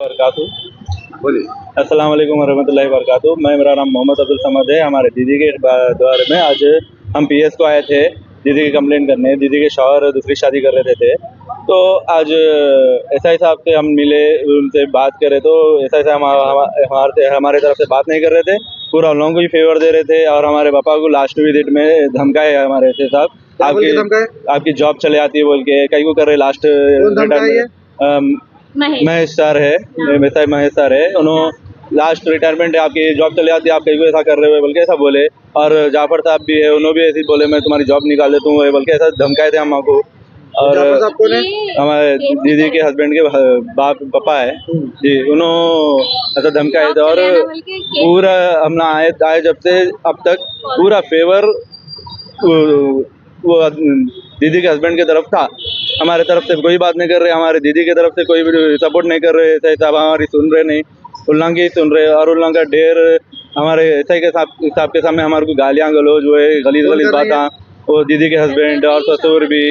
वरकातु। बोलिए। अस्सलाम वालेकुम वरहमतुल्लाहि वबरकातुहू। मेरा नाम मोहम्मद अब्दुल समद है। हमारे दीदी के द्वार में आज हम पीएस को आए थे दीदी की कंप्लेंट करने। दीदी के शौहर दूसरी शादी कर रहे थे तो आज एसआई साहब से हम मिले, उनसे बात करे तो एसआई साहब हमारे तरफ से बात नहीं कर रहे थे, पूरा उन लोगों को ही फेवर दे रहे थे और हमारे पापा को लास्ट विजिट में धमकाए हमारे एसआई साहब, आपकी जॉब चले आती है बोल के कई को कर रहे लास्ट महेश सर है, महेश सर है, उन्होंने लास्ट रिटायरमेंट है, आपकी जॉब चले आती है, आप कहीं को ऐसा कर रहे हो बोल के ऐसा बोले। और जाफर साहब भी है, उन्होंने भी ऐसे बोले मैं तुम्हारी जॉब निकाल देता हूँ बोल के ऐसा धमकाए थे हमको। और हमारे दीदी के हस्बैंड के पापा है जी, उन्होंने ऐसा धमकाए थे। और पूरा हम आए जब से अब तक पूरा फेवर वो दीदी के हस्बैंड की तरफ था, हमारे तरफ से कोई बात नहीं कर रहे, हमारे दीदी की तरफ से कोई भी सपोर्ट नहीं कर रहे। एसआई साहब हमारी सुन रहे नहीं, उल्लंघ ही सुन रहे। और उल्लंघ का ढेर हमारे एसआई के साहब के सामने हमारे को गालियाँ गलौज हुए, गलीज बातें, वो दीदी के हस्बैंड और ससुर भी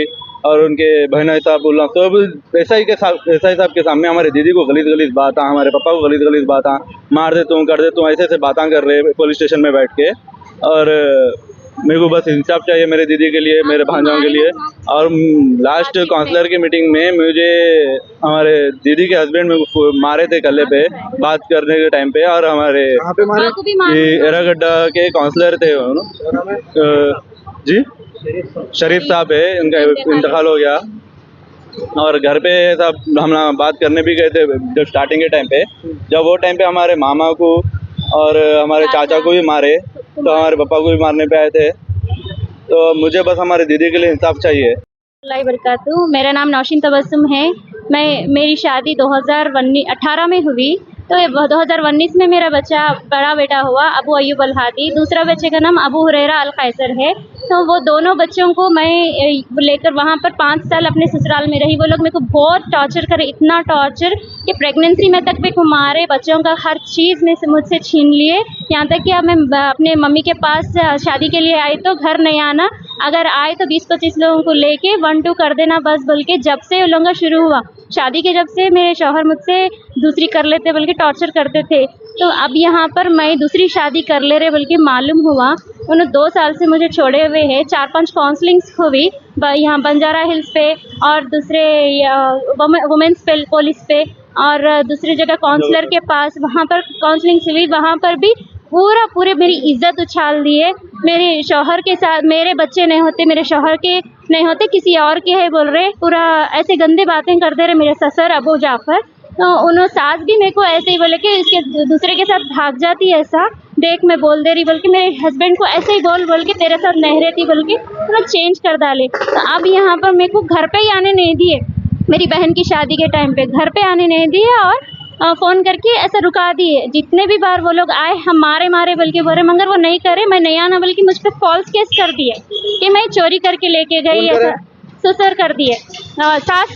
और उनके बहना साहब उल्लंघ सब एसआई साहब के सामने हमारे दीदी को गलीज बातें, हमारे पापा को गलीज बातें, मार दे तू कर दे तू, ऐसे बातें कर रहे पुलिस स्टेशन में बैठ के। और मेरे को बस इंसाफ चाहिए मेरे दीदी के लिए, मेरे भांजाओं के लिए। और लास्ट काउंसलर की मीटिंग में मुझे हमारे दीदी के हस्बैंड में मारे थे कल्ले पे बात करने के टाइम पे। और हमारे एरागड्डा के काउंसलर थे जी, शरीफ साहब है, उनका इंतकाल हो गया। और घर पे सब हम बात करने भी गए थे जब स्टार्टिंग के टाइम पे, जब वो टाइम पे हमारे मामा को और हमारे चाचा को भी मारे तो हमारे पापा को भी मारने पे आए थे। तो मुझे बस हमारे दीदी के लिए इंसाफ चाहिए। मेरा नाम नौशीन तबस्सुम है। मेरी शादी 2018 में हुई, तो 2019 में मेरा बच्चा बड़ा बेटा हुआ अबू अयूब अल हादी, दूसरा बच्चे का नाम अबू हुरैरा अल कैसर है। तो वो दोनों बच्चों को मैं लेकर वहाँ पर 5 साल अपने ससुराल में रही। वो लोग मेरे को बहुत टॉर्चर करे, इतना टॉर्चर कि प्रेगनेंसी में तक मेरे को मारे, बच्चों का हर चीज़ में से मुझसे छीन लिए। यहाँ तक कि अब मैं अपने मम्मी के पास शादी के लिए आई तो घर नहीं आना, अगर आए तो 20-25 लोगों को लेके 1-2 कर देना बस बोल के। जब से उन लोगों का शुरू हुआ शादी के, जब से मेरे शौहर मुझसे दूसरी कर लेते बोल के टॉर्चर करते थे। तो अब यहाँ पर मैं दूसरी शादी कर ले रहे बोल के मालूम हुआ। उन्होंने 2 साल से मुझे छोड़े हुए हैं। 4-5 काउंसलिंग्स हुई यहाँ बंजारा हिल्स पे और दूसरे वुमेंस पुलिस पे और दूसरी जगह काउंसलर के पास, वहाँ पर काउंसलिंग हुई। वहाँ पर भी पूरे मेरी इज्जत उछाल दिए। मेरे शौहर के साथ मेरे बच्चे नहीं होते, मेरे शौहर के नहीं होते, किसी और के है बोल रहे, पूरा ऐसे गंदे बातें करते रहे मेरे ससुर अबू जाफर। तो उन्होंने सास भी मेरे को ऐसे ही बोले कि इसके दूसरे के साथ भाग जाती है, ऐसा देख मैं बोल दे रही बोल के मेरे हस्बैंड को ऐसे ही बोल के तेरे साथ नहीं रहती बोल के उन्होंने चेंज कर डाले। तो अब यहाँ पर मेरे को घर पे ही आने नहीं दिए, मेरी बहन की शादी के टाइम पे घर पे आने नहीं दिए और फ़ोन करके ऐसा रुका दिए। जितने भी बार वो लोग आए हम मारे बल्कि बोले, मगर वो नहीं करे, मैं नहीं आना बल्कि मुझ पर फॉल्स केस कर दिए कि मैं चोरी करके लेके गई, ऐसा ससुर कर दिए। सास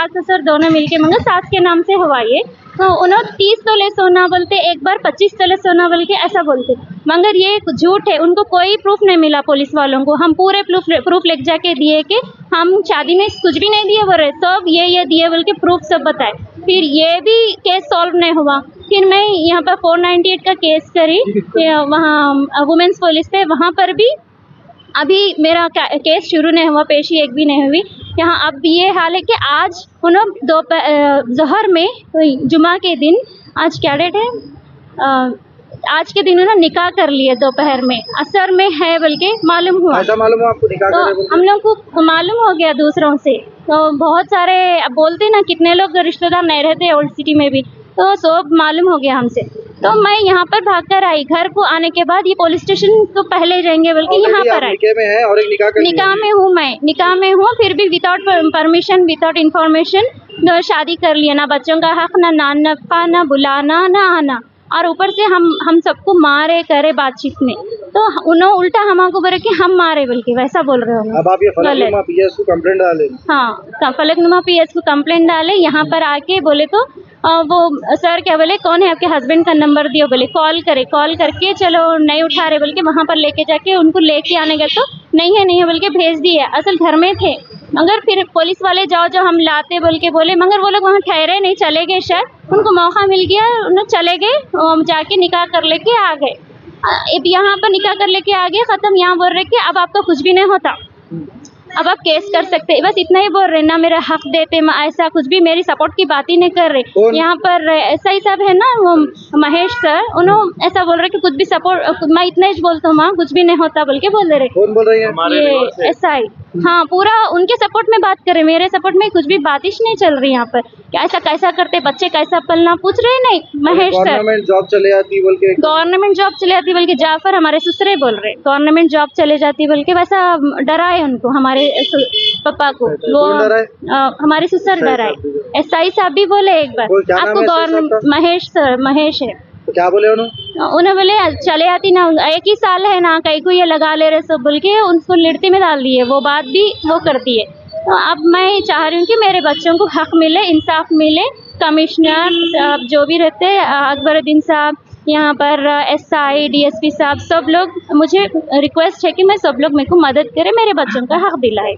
ससुर दोनों मिलके, मगर सास के नाम से हुआ ये। तो उन्होंने 30 तोले सोना बोलते, एक बार 25 तोले सोना बोल के ऐसा बोलते, मगर ये झूठ है। उनको कोई प्रूफ नहीं मिला पुलिस वालों को। हम पूरे प्रूफ ले जाके दिए कि हम शादी में कुछ भी नहीं दिए बोल रहे, सब ये दिए बोल के प्रूफ सब बताए। फिर ये भी केस सॉल्व नहीं हुआ। फिर मैं यहाँ पर 498 का केस करी वहाँ वुमेंस पुलिस पे, वहाँ पर भी अभी मेरा केस शुरू नहीं हुआ, पेशी एक भी नहीं हुई। यहाँ अब ये हाल है कि आज उन्होंने ज़ोहर में जुमा के दिन, आज क्या डेट है, आज के दिन उन्होंने निकाह कर लिए दोपहर में, असर में है बल्कि मालूम हुआ। ऐसा मालूम हुआ आपको निकाह कर रहे? तो हम लोग को मालूम हो गया दूसरों से। तो बहुत सारे अब बोलते ना कितने लोग रिश्तेदार नहीं रहते ओल्ड सिटी में भी, तो सब मालूम हो गया हमसे। तो मैं यहाँ पर भागकर आई। घर को आने के बाद ये पुलिस स्टेशन तो पहले जाएंगे बल्कि यहाँ पर आई। निकाह में है और एक निकाह में हूँ, मैं निकाह में हूँ, फिर भी विदाउट परमिशन विदाउट इन्फॉर्मेशन शादी कर लिया। ना बच्चों का हक, ना नानफा, ना बुलाना, ना आना, और ऊपर से हम सबको मारे करे बातचीत में। तो उन्होंने उल्टा हमको बोले कि हम मारे बल्कि वैसा बोल रहे हो। अब आप ये फलकनुमा पीएस को कंप्लेंट डाले? हाँ, फलकनुमा पीएस को कंप्लेंट डाले। यहाँ पर आके बोले तो वो सर क्या बोले, कौन है आपके हस्बैंड का नंबर दियो बोले, कॉल करके चलो नहीं उठा रहे बोल के वहाँ पर लेके जाके उनको लेके आने गए तो नहीं है बोल के भेज दिए। असल घर में थे, मगर फिर पुलिस वाले जाओ जो हम लाते बोल के बोले, मगर वो लोग वहाँ ठहरे नहीं, चले गए शायद। उनको मौका मिल गया, उन्हें चले गए, जाके निकाह कर लेके आ गए। अब यहाँ पर निकाह कर लेके आ गए, खत्म। यहाँ बोल रहे कि अब आपका कुछ भी नहीं होता, अब आप केस कर सकते हैं, बस इतना ही बोल रहे, ना मेरा हक देते, ऐसा कुछ भी मेरी सपोर्ट की बात ही नहीं कर रहे। कौन? यहाँ पर ऐसा ही सब है ना, वो महेश सर, उन्होंने ऐसा बोल रहे कि कुछ भी सपोर्ट, मैं इतना ही बोलता हूँ माँ कुछ भी नहीं होता बोल के बोल दे रहे। कौन बोल रही है? ये ऐसा ही, हाँ, पूरा उनके सपोर्ट में बात कर रहे, मेरे सपोर्ट में कुछ भी बातिश नहीं चल रही यहाँ पर। क्या ऐसा कैसा करते, बच्चे कैसा पलना, पूछ रहे नहीं महेश सर। गवर्नमेंट जॉब चले जाती बोल के, गवर्नमेंट जॉब चले जाती बोल के जाफर हमारे ससुरे बोल रहे, गवर्नमेंट जॉब चले जाती बोल के, वैसा डराए उनको, हमारे पापा को। वो कौन डराए? हमारे ससुर डराए। एसआई साहब भी बोले एक बार, क्या नाम आपको है SI गवर्नमेंट, साहब का? महेश सर, महेश है। तो क्या बोले उन्होंने? उन्हें बोले चले आती ना, एक ही साल है ना, कहीं को ये लगा ले रहे सब बोल के उनको लिड़ती में डाल दिए, वो बात भी वो करती है। तो अब मैं चाह रही हूँ कि मेरे बच्चों को हक मिले, इंसाफ मिले। कमिश्नर जो भी रहते हैं, अकबरुद्दीन साहब, यहाँ पर एसआई, डीएसपी साहब, सब लोग, मुझे रिक्वेस्ट है कि मैं सब लोग मेरे को मदद करें, मेरे बच्चों का हक दिलाए।